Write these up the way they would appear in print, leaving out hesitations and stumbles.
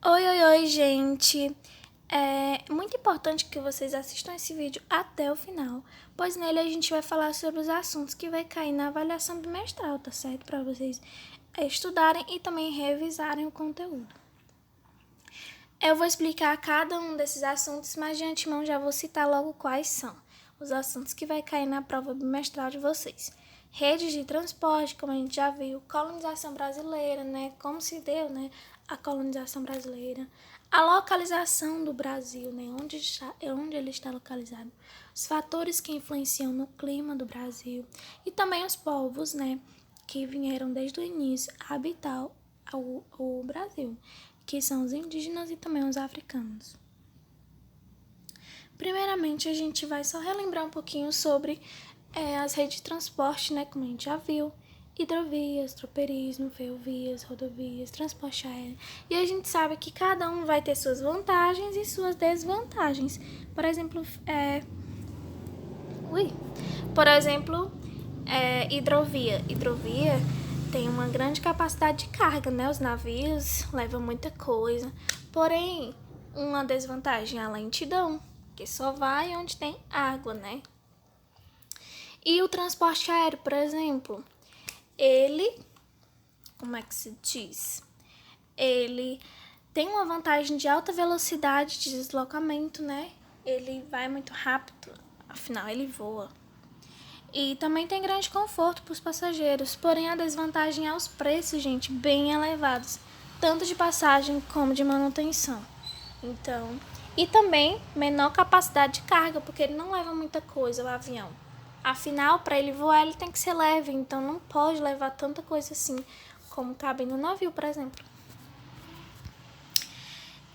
Oi, gente! É muito importante que vocês assistam esse vídeo até o final, pois nele a gente vai falar sobre os assuntos que vai cair na avaliação bimestral, tá certo? Para vocês estudarem e também revisarem o conteúdo. Eu vou explicar cada um desses assuntos, mas de antemão já vou citar logo quais são os assuntos que vai cair na prova bimestral de vocês. Redes de transporte, como a gente já viu, colonização brasileira, né? Como se deu, né? A colonização brasileira, a localização do Brasil, né? Onde ele está localizado, os fatores que influenciam no clima do Brasil e também os povos, né? Que vieram desde o início a habitar o Brasil, que são os indígenas e também os africanos. Primeiramente, a gente vai só relembrar um pouquinho sobre as redes de transporte, né, como a gente já viu, hidrovias, tropeirismo, ferrovias, rodovias, transporte aéreo. E a gente sabe que cada um vai ter suas vantagens e suas desvantagens. Por exemplo, hidrovia. Hidrovia tem uma grande capacidade de carga, né? Os navios levam muita coisa. Porém, uma desvantagem é a lentidão, que só vai onde tem água, né? E o transporte aéreo, por exemplo, como é que se diz? Ele tem uma vantagem de alta velocidade de deslocamento, né? Ele vai muito rápido, afinal ele voa. E também tem grande conforto para os passageiros, porém a desvantagem é os preços, gente, bem elevados, tanto de passagem como de manutenção. Então, e também menor capacidade de carga, porque ele não leva muita coisa, o avião. Afinal, para ele voar, ele tem que ser leve, então não pode levar tanta coisa assim, como cabe no navio, por exemplo.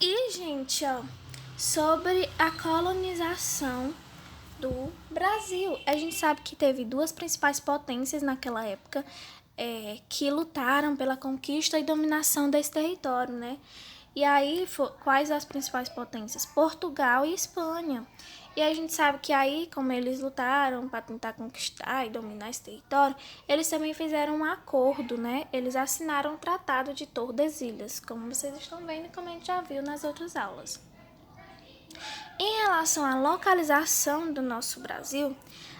E, gente, sobre a colonização do Brasil. A gente sabe que teve duas principais potências naquela época que lutaram pela conquista e dominação desse território, né? E aí, quais as principais potências? Portugal e Espanha. E a gente sabe que aí, como eles lutaram para tentar conquistar e dominar esse território, eles também fizeram um acordo, né? Eles assinaram o Tratado de Tordesilhas, como vocês estão vendo e como a gente já viu nas outras aulas. Em relação à localização do nosso Brasil,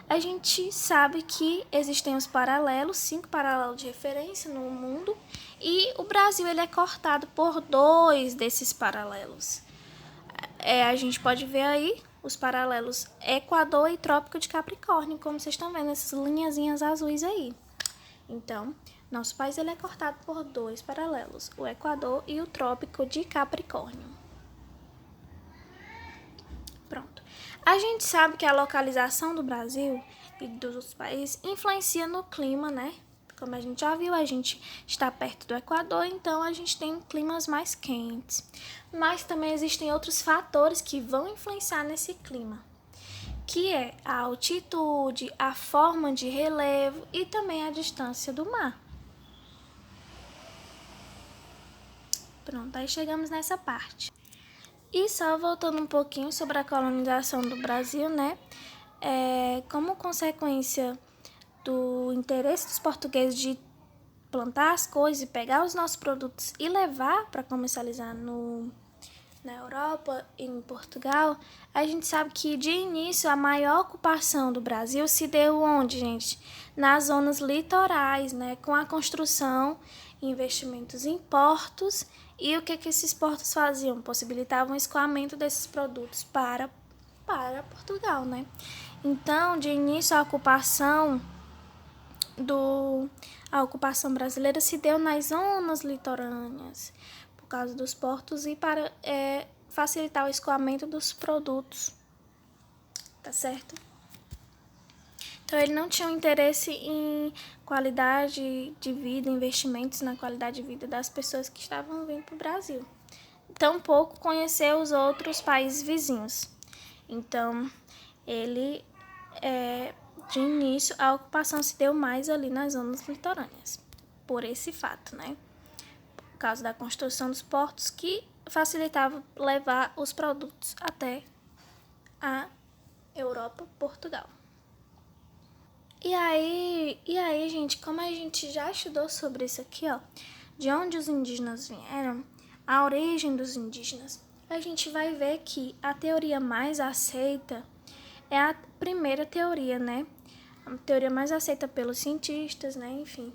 a gente sabe que existem os paralelos, 5 paralelos de referência no mundo, e o Brasil ele é cortado por 2 desses paralelos. A gente pode ver aí os paralelos Equador e Trópico de Capricórnio, como vocês estão vendo, essas linhazinhas azuis aí. Então, nosso país ele é cortado por 2 paralelos, o Equador e o Trópico de Capricórnio. Pronto. A gente sabe que a localização do Brasil e dos países influencia no clima, né? Como a gente já viu, a gente está perto do Equador, então a gente tem climas mais quentes. Mas também existem outros fatores que vão influenciar nesse clima, que é a altitude, a forma de relevo e também a distância do mar. Pronto, aí chegamos nessa parte. E só voltando um pouquinho sobre a colonização do Brasil, né? Como consequência do interesse dos portugueses de plantar as coisas e pegar os nossos produtos e levar para comercializar na Europa e em Portugal, a gente sabe que de início a maior ocupação do Brasil se deu onde, gente? Nas zonas litorais, né? Com a construção e investimentos em portos. E o que esses portos faziam? Possibilitavam o escoamento desses produtos para Portugal, né? Então, de início, a ocupação brasileira se deu nas zonas litorâneas, por causa dos portos e para facilitar o escoamento dos produtos, tá certo? Então, ele não tinha um interesse em qualidade de vida, investimentos na qualidade de vida das pessoas que estavam vindo para o Brasil. Tampouco conhecer os outros países vizinhos. Então, de início, a ocupação se deu mais ali nas zonas litorâneas, por esse fato, né? Por causa da construção dos portos que facilitava levar os produtos até a Europa, Portugal. E aí, gente, como a gente já estudou sobre isso aqui, de onde os indígenas vieram, a origem dos indígenas, a gente vai ver que a teoria mais aceita é a primeira teoria, né? A teoria mais aceita pelos cientistas, né? Enfim.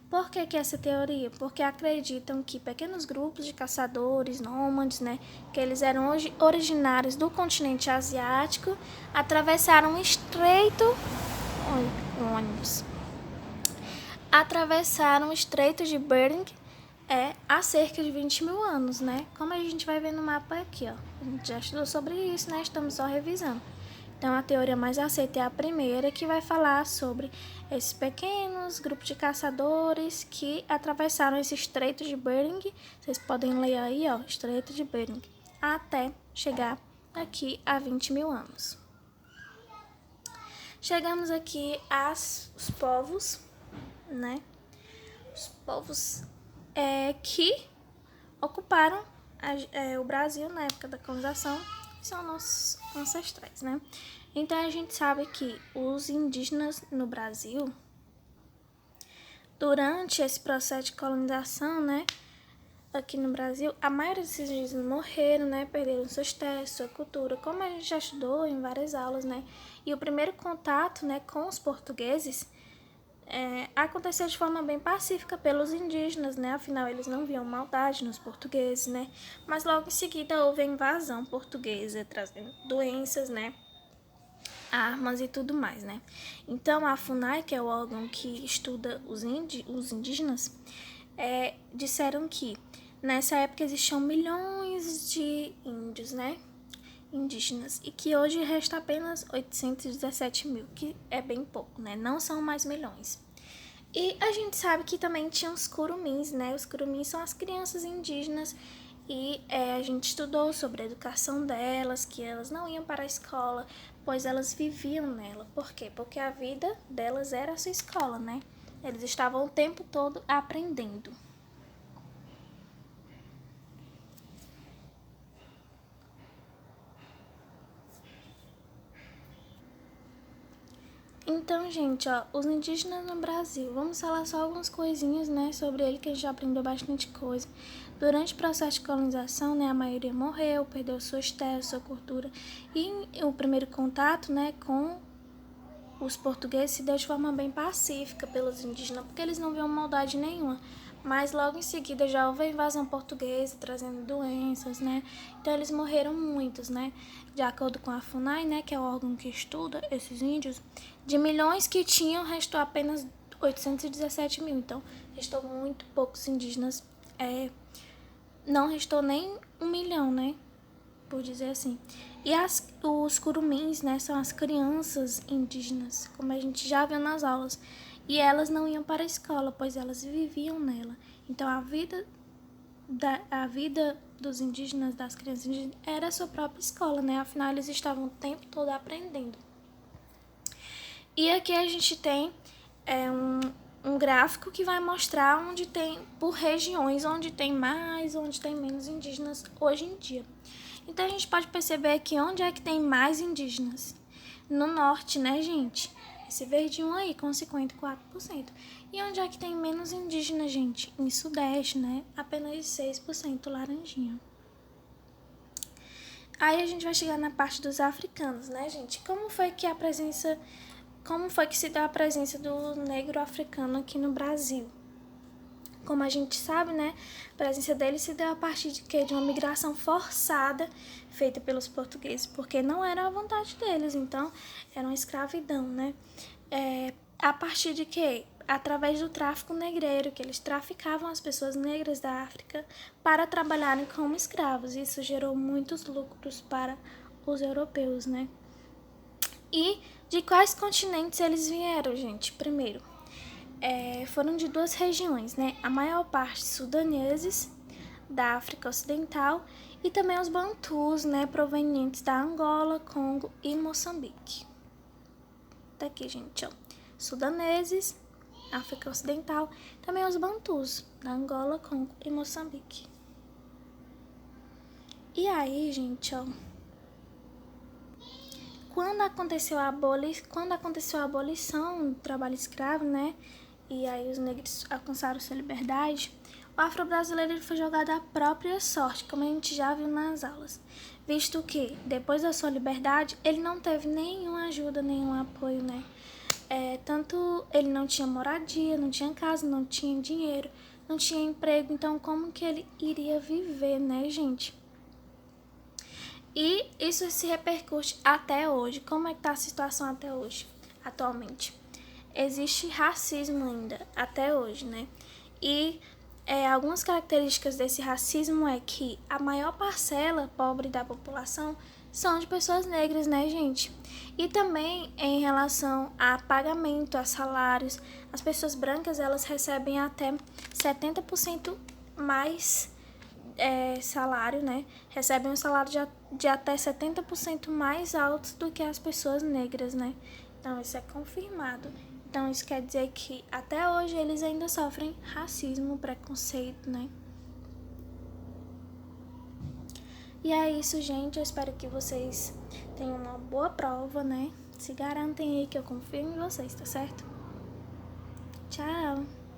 Por que essa teoria? Porque acreditam que pequenos grupos de caçadores, nômades, né? Que eles eram originários do continente asiático, atravessaram o estreito... ônibus. Atravessaram o estreito de Bering há cerca de 20 mil anos, né? Como a gente vai ver no mapa aqui, ó. A gente já estudou sobre isso, né? Estamos só revisando. Então, a teoria mais aceita é a primeira, que vai falar sobre esses pequenos grupos de caçadores que atravessaram esse estreito de Bering. Vocês podem ler aí, ó, estreito de Bering, até chegar aqui a 20 mil anos. Chegamos aqui aos povos, né? Os povos que ocuparam o Brasil na época da colonização, são nossos ancestrais, né? Então, a gente sabe que os indígenas no Brasil, durante esse processo de colonização, né? Aqui no Brasil, a maioria desses indígenas morreram, né? Perderam suas terras, sua cultura, como a gente já estudou em várias aulas, né? E o primeiro contato, né, com os portugueses aconteceu de forma bem pacífica pelos indígenas, né? Afinal, eles não viam maldade nos portugueses, né? Mas logo em seguida houve a invasão portuguesa, trazendo doenças, né? Armas e tudo mais, né? Então, a FUNAI, que é o órgão que estuda os indígenas, disseram que nessa época existiam milhões de índios, né? Indígenas, e que hoje resta apenas 817 mil, que é bem pouco, né? Não são mais milhões. E a gente sabe que também tinha os curumins, né? Os curumins são as crianças indígenas e a gente estudou sobre a educação delas, que elas não iam para a escola, pois elas viviam nela. Por quê? Porque a vida delas era a sua escola, né? Eles estavam o tempo todo aprendendo. Então, gente, ó, os indígenas no Brasil, vamos falar só algumas coisinhas, né, sobre ele, que a gente já aprendeu bastante coisa. Durante o processo de colonização, né, a maioria morreu, perdeu suas terras, sua cultura, e o primeiro contato, né, com os portugueses se deu de forma bem pacífica pelos indígenas, porque eles não viam maldade nenhuma. Mas logo em seguida já houve a invasão portuguesa, trazendo doenças, né? Então eles morreram muitos, né? De acordo com a FUNAI, né, que é o órgão que estuda esses índios, de milhões que tinham, restou apenas 817 mil. Então, restou muito poucos indígenas. Não restou nem 1 milhão, né? Por dizer assim. E os curumins, né, são as crianças indígenas, como a gente já viu nas aulas. E elas não iam para a escola, pois elas viviam nela. Então, a vida dos indígenas, das crianças indígenas, era a sua própria escola, né? Afinal, eles estavam o tempo todo aprendendo. E aqui a gente tem um gráfico que vai mostrar onde tem, por regiões, onde tem mais, onde tem menos indígenas hoje em dia. Então, a gente pode perceber aqui onde é que tem mais indígenas. No norte, né, gente? Esse verdinho aí, com 54%. E onde é que tem menos indígenas, gente? Em sudeste, né? Apenas 6%, laranjinha. Aí a gente vai chegar na parte dos africanos, né, gente? Como foi que se deu a presença do negro africano aqui no Brasil? Como a gente sabe, né, a presença dele se deu a partir de quê? De uma migração forçada feita pelos portugueses, porque não era a vontade deles, então era uma escravidão, né? A partir de quê? Através do tráfico negreiro, que eles traficavam as pessoas negras da África para trabalharem como escravos. Isso gerou muitos lucros para os europeus, né? E de quais continentes eles vieram, gente? Primeiro, foram de duas regiões, né? A maior parte sudaneses, da África Ocidental, e também os bantus, né? Provenientes da Angola, Congo e Moçambique. Tá aqui, gente, ó. Sudaneses, África Ocidental, também os bantus, da Angola, Congo e Moçambique. E aí, gente, ó, quando aconteceu a abolição do trabalho escravo, né, e aí os negros alcançaram sua liberdade, O afro-brasileiro ele foi jogado à própria sorte, como a gente já viu nas aulas, visto que, depois da sua liberdade, ele não teve nenhuma ajuda, nenhum apoio, né? Tanto ele não tinha moradia, não tinha casa, não tinha dinheiro, não tinha emprego, então como que ele iria viver, né, gente? E isso se repercute até hoje. Como é que tá a situação até hoje, atualmente? Existe racismo ainda, até hoje, né? E algumas características desse racismo é que a maior parcela pobre da população são de pessoas negras, né, gente? E também em relação a pagamento, a salários, as pessoas brancas, elas recebem até 70% mais salário, né? Recebem um salário de até 70% mais alto do que as pessoas negras, né? Então, isso é confirmado. Então, isso quer dizer que até hoje eles ainda sofrem racismo, preconceito, né? E é isso, gente. Eu espero que vocês tenham uma boa prova, né? Se garantem aí que eu confio em vocês, tá certo? Tchau!